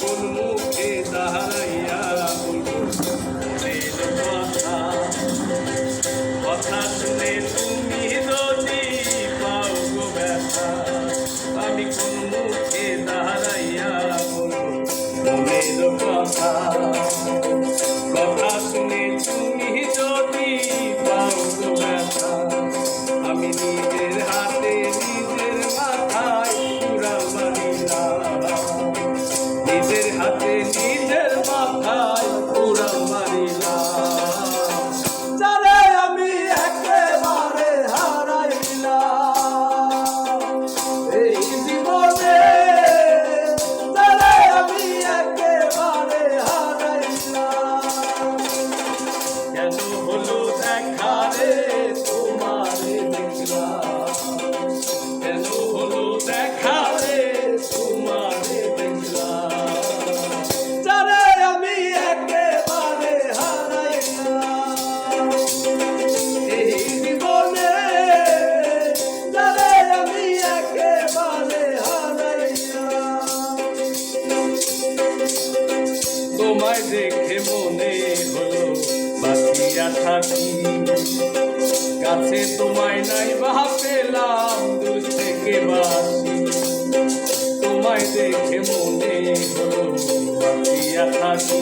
কোন মুখে দাঁড়াইয়া বলবো মনের কথা। কথা শুনে তুমি যদি পাও গো ব্যথা, আমি কোন মুখে দাঁড়াইয়া বলবো মনের কথা। কথা শুনে তুমি যদি পাও গো ব্যথা, আমি নিজের হাতে নিজের মাথায় পুরা মারিলাম। নিজের হাতে নিজের মাথায় পুরা মারিলাম। যারে আমি একেবারে হারাইলাম এই জীবনে, যারে আমি একেবারে হারাইলাম। কেন হলো দেখা রে তোমারে দেখলাম, কেন হলো দেখা রে তোমারে দেখলাম। যারে আমি একেবারে হারাইলাম এই জীবনে, যারে আমি একেবারে হারাইলাম। তোমায় দেখে মনে হলো বাঁচিয়া থাকি, কাছে তোমায় নাই বা পেলাম দূর থেকে বাসি। তোমায় দেখে মনে হলো বাঁচিয়া থাকি,